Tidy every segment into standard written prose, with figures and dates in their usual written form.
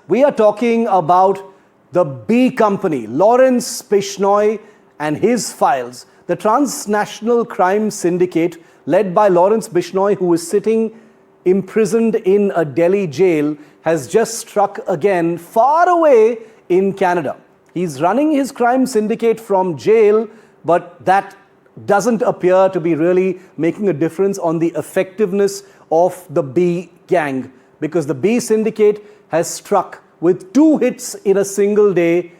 we are talking about the B company, Lawrence Bishnoi and his files. The transnational crime syndicate led by Lawrence Bishnoi, who is sitting imprisoned in a Delhi jail, has just struck again far away in Canada. He's running his crime syndicate from jail, but that doesn't appear to be really making a difference on the effectiveness of the B gang, because the B syndicate has struck with 2 hits in a single day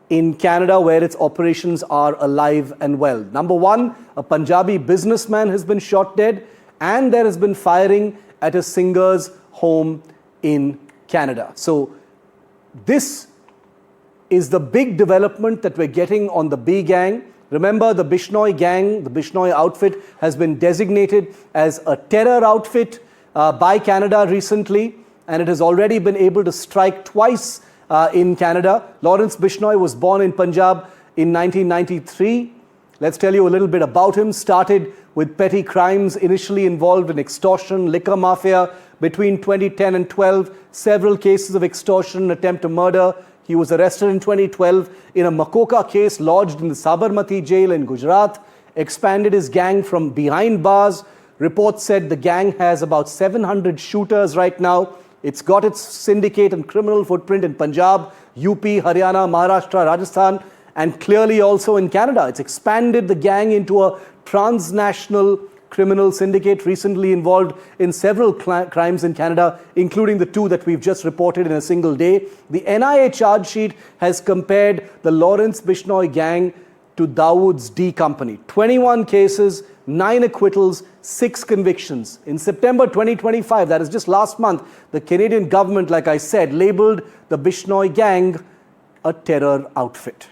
in Canada, where its operations are alive and well. Number one, a Punjabi businessman has been shot dead, and there has been firing at a singer's home in Canada. So this is the big development that we're getting on the B gang. Remember, the Bishnoi gang, the Bishnoi outfit, has been designated as a terror outfit by Canada recently, and it has already been able to strike twice in Canada. Lawrence Bishnoi was born in Punjab in 1993. Let's tell you a little bit about him. Started with petty crimes, initially involved in extortion, liquor mafia. Between 2010 and 12, several cases of extortion, attempt to murder. He was arrested in 2012 in a Makoka case lodged in the Sabarmati jail in Gujarat. Expanded his gang from behind bars. Reports said the gang has about 700 shooters right now. It's got its syndicate and criminal footprint in Punjab, UP, Haryana, Maharashtra, Rajasthan, and clearly also in Canada. It's expanded the gang into a transnational criminal syndicate, recently involved in several crimes in Canada, including the 2 that we've just reported in a single day. The NIA charge sheet has compared the Lawrence Bishnoi gang to Dawood's D company. 21 cases, 9 acquittals, 6 convictions. In September 2025, that is just last month, the Canadian government, like I said, labelled the Bishnoi gang a terror outfit.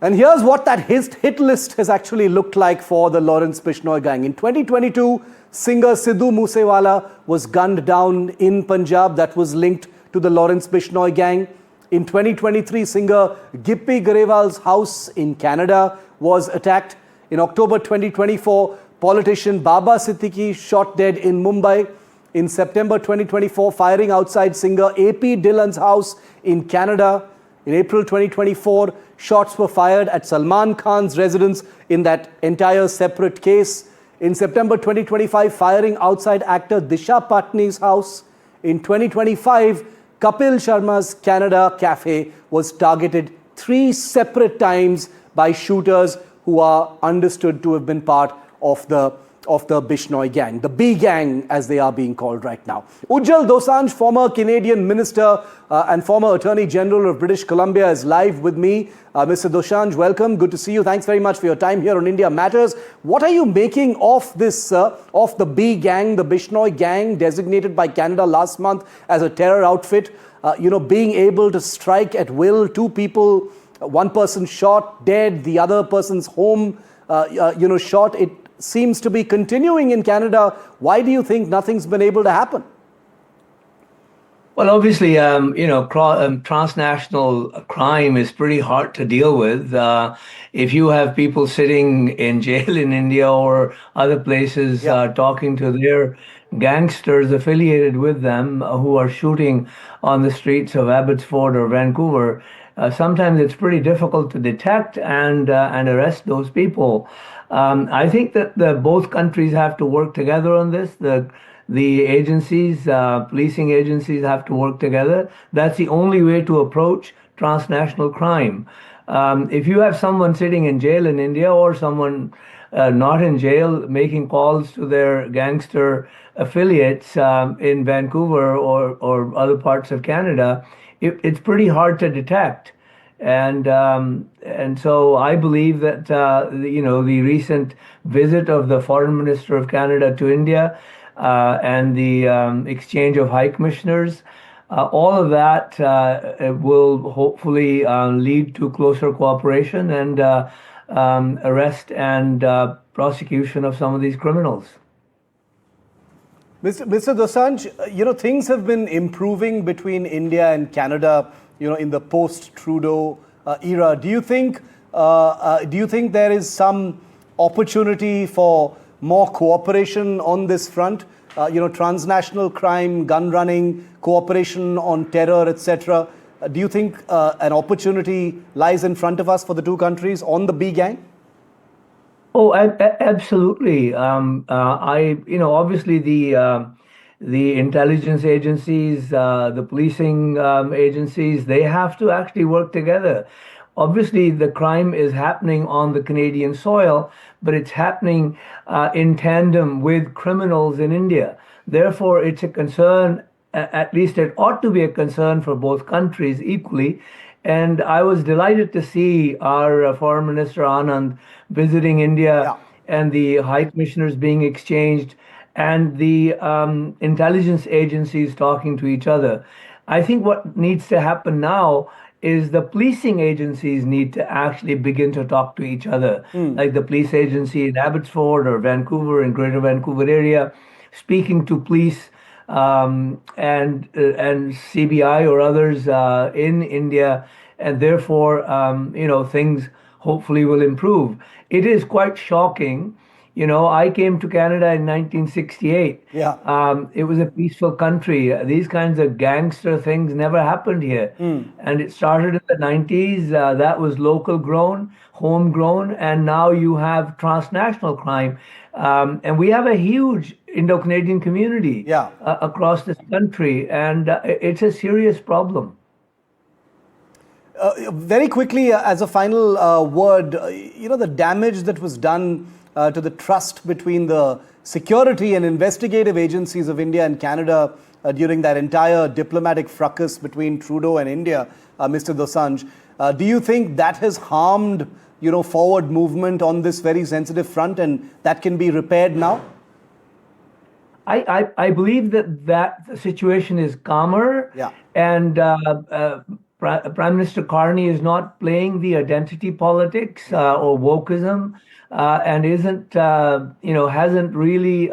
And here's what that hit list has actually looked like for the Lawrence Bishnoi gang. In 2022, singer Sidhu Moosewala was gunned down in Punjab. That was linked to the Lawrence Bishnoi gang. In 2023, singer Gippy Garewal's house in Canada was attacked. In October 2024, politician Baba Siddiqui shot dead in Mumbai. In September 2024, firing outside singer AP Dillon's house in Canada. In April 2024, shots were fired at Salman Khan's residence in that entire separate case. In September 2025, firing outside actor Disha Patni's house. In 2025, Kapil Sharma's Canada cafe was targeted 3 separate times by shooters who are understood to have been part of the Bishnoi gang, the B gang as they are being called right now. Ujjal Dosanjh, former Canadian minister and former Attorney General of British Columbia, is live with me. Mr. Dosanjh, welcome. Good to see you. Thanks very much for your time here on India Matters. What are you making of this, of the B gang, the Bishnoi gang, designated by Canada last month as a terror outfit, being able to strike at will, 2 people, 1 person shot, dead, the other person's home, shot. It seems to be continuing in Canada. Why do you think nothing's been able to happen? Well, obviously, transnational crime is pretty hard to deal with. If you have people sitting in jail in India or other places talking to their gangsters affiliated with them who are shooting on the streets of Abbotsford or Vancouver, sometimes it's pretty difficult to detect and arrest those people. I think that both countries have to work together on this. The agencies, policing agencies have to work together. That's the only way to approach transnational crime. If you have someone sitting in jail in India or someone not in jail making calls to their gangster affiliates in Vancouver or other parts of Canada, it's pretty hard to detect. And so I believe that the recent visit of the Foreign Minister of Canada to India and the exchange of high commissioners, all of that will hopefully lead to closer cooperation and arrest and prosecution of some of these criminals. Mr. Dosanjh, things have been improving between India and Canada, in the post-Trudeau era. Do you think there is some opportunity for more cooperation on this front? transnational crime, gun running, cooperation on terror, etc. Do you think an opportunity lies in front of us for the two countries on the B gang? Oh, absolutely. Obviously the intelligence agencies, the policing agencies, they have to actually work together. Obviously, the crime is happening on the Canadian soil, but it's happening in tandem with criminals in India. Therefore, it's a concern, at least it ought to be a concern for both countries equally. And I was delighted to see our Foreign Minister Anand visiting India Yeah. and the high commissioners being exchanged and the intelligence agencies talking to each other. I think what needs to happen now is the policing agencies need to actually begin to talk to each other, like the police agency in Abbotsford or Vancouver and Greater Vancouver area, speaking to police and CBI or others in India, and therefore, things hopefully will improve. It is quite shocking. I came to Canada in 1968. Yeah. It was a peaceful country. These kinds of gangster things never happened here. And it started in the 90s. That was local grown, homegrown, and now you have transnational crime. And we have a huge Indo-Canadian community Yeah. across this country, and it's a serious problem. Very quickly, as a final word, the damage that was done to the trust between the security and investigative agencies of India and Canada during that entire diplomatic fracas between Trudeau and India, Mr. Dosanjh. Do you think that has harmed, forward movement on this very sensitive front, and that can be repaired now? I believe that situation is calmer. Yeah. And Prime Minister Carney is not playing the identity politics or wokeism, and hasn't really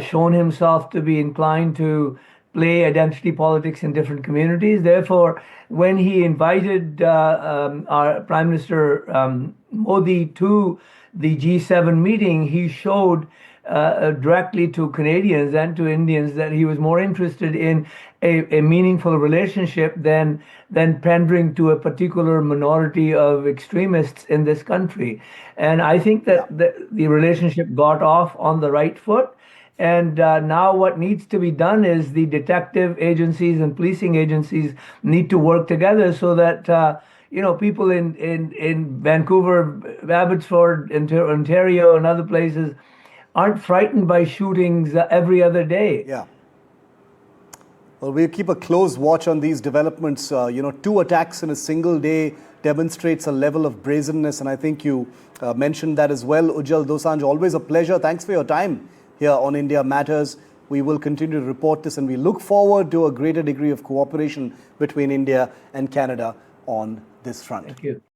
shown himself to be inclined to play identity politics in different communities. Therefore, when he invited our Prime Minister Modi to the G7 meeting, he showed directly to Canadians and to Indians that he was more interested in a meaningful relationship than pandering to a particular minority of extremists in this country. And I think that the relationship got off on the right foot. And now what needs to be done is the detective agencies and policing agencies need to work together so that people in Vancouver, Abbotsford, Ontario, and other places aren't frightened by shootings every other day. Yeah. Well, we'll keep a close watch on these developments. 2 attacks in a single day demonstrates a level of brazenness, and I think you mentioned that as well. Ujjal Dosanjh, always a pleasure. Thanks for your time here on India Matters. We will continue to report this, and we look forward to a greater degree of cooperation between India and Canada on this front. Thank you.